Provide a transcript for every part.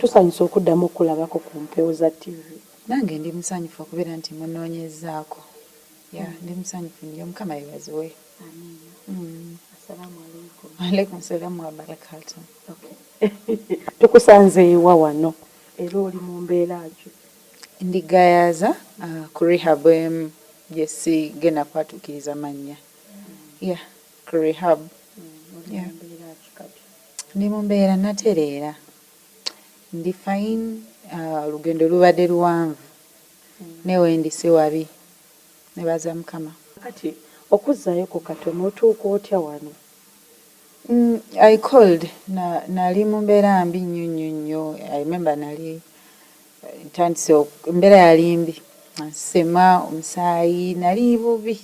tusanyusa okuddamu okulabako ku mpewo za TV. Nange ndi musanyufu okubeera nti munoonyezaako. Ndi musanyufu nnyo, Mukama yebaziwe. Assalamu alaikum. Alaikum salaam wa barakatuh. Tukusanze ewa wano era oli mu mbeera ki? Ndi gayaza ku rehab gye sigenda kwatuukiriza mannya. Ku rehab. Ndi mu mbeera natereera. Ndi fine. Olugendo lubadde luwanvu. Newe ndi si wabi. Nebaza Mukama. Kati okuzzaayo ku katono otuuka otya wano? I called. Nali mu mbeera mbi nnyo. I remember nali ntandise embeera yali mbi. Nsema, omusaayi, nali bubi.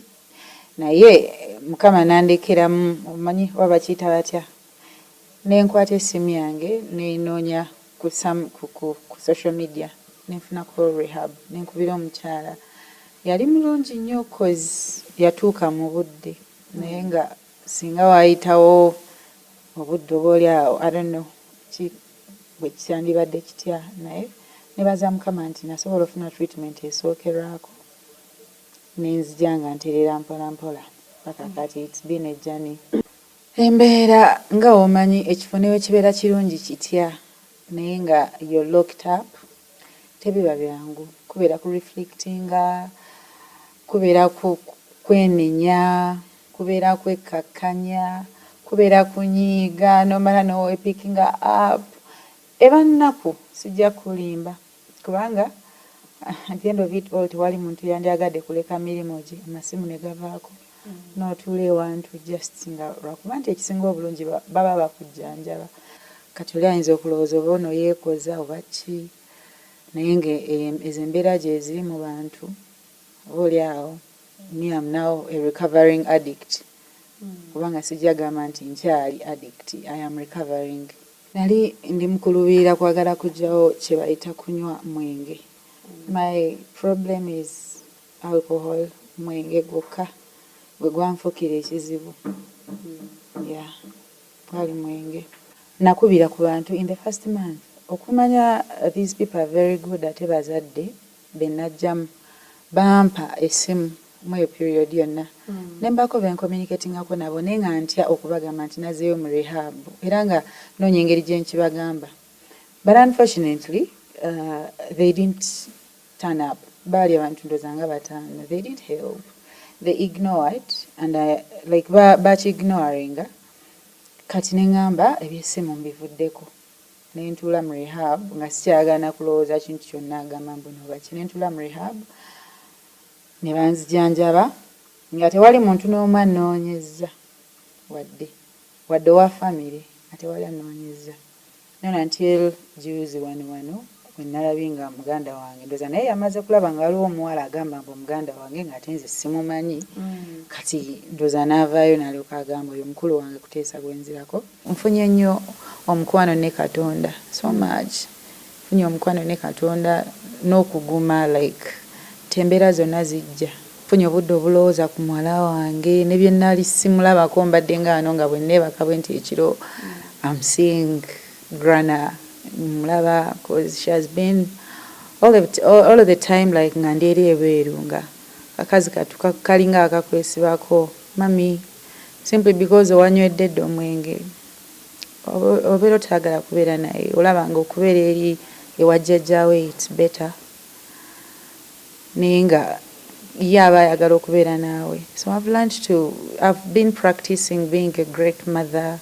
Naye Mukama nandekeramu, omanyi oba bakiyita batya. Nenkwata esimu yange nenoonya ku social media. Nenfuna ku rehab. Nenkubira omukyala. Yali mulungi nnyo cause yatuuka mu budde. Naye nga singa waayitawo obudde oba oli awo, I don't know bwe kyandibadde kitya, naye nebaza Mukama nti nasobola ofuna treatment esookerwako nenzija nga ntereera mpola paka kati it's been a journey. Embeera nga omanyi ekifo newe kibeera kirungi kitya naye nga you're locked up tebiba byangu, kubeera ku reflectinga, kubeera kwenenya, kubeera kwekkakkanya, kubeera kunyiiga nomala no picking up. Eba nnaku sijja kulimba kubanga at the end of it all tewali muntu yandyagadde kuleka mirimu gye amasimu ne gavaako n'otuula ewantu just nga lwakuba nti ekisinga obulungi baba bakujjanjaba. Kati oli ayinza okulowooza oba ono yeekoza oba ki naye nga ezo embeera gye ziri mu bantu oba oli awo me am now a recovering addict. Kubanga sijja gamba nti nkyali addict, I am recovering. Nali ndi mukulubirira kwagala kujjawo kye bayita kunywa mwenge. My problem is alcohol, mwenge gwokka gwe gwanfukira ekizibu. Gwali mwenge. Nakubira ku bantu in the first month. Okumanya these people are very good ate bazadde benajjamu bampa esimu mu period yonna. Nembako ben communicatingako nabo naye nga ntya okubagamba nti nazeeyo mu rehab era nga noonya engeri gye nkibagamba. But unfortunately they didn't turn up. Baali abantu ndooza nga bataano. They didn't help. They ignored and ignoringa. Kati neŋŋamba eby'essimu mbivuddeko. Ne ntuula mu rehab nga sikyagana kulowooza kintu kyonna agamba mbu nobaki. Ne ntuula mu rehab ne banzijanjaba nga tewali muntu n'omu annoonyezza wadde owa famire nga tewali annoonyezza. Not until juzi wano when nalabye nga muganda wange ndooza naye yamaze kulaba nga waliwo omuwala agamba mbu muganda wange ng'ate nze simumanyi. Kati ndooza n'avaayo n'alyoka agamba oyo mukulu wange kuteesa gwenzirako. Nfunye nnyo omukwano ne Katonda so much. Nfunye omukwano ne Katonda n'okuguma tembeera zonna zijja. Nfunye obudde obulowooza ku muwala wange ne bye nnaali simulabako mbadde ng'ano nga bwe nneebaka bwe nti ekiro I'm seeing Grana mulaba because she has been all of the time nga ndi eri ebweru nga akazi kalinga akakwesibako mami simply because owanywedde dde omwenge obeera otayagala kubeera naye olaba nga okubeera eri ewa jjajjaawe it's better naye nga ye aba ayagala okubeera naawe. So I've been practicing being a great mother,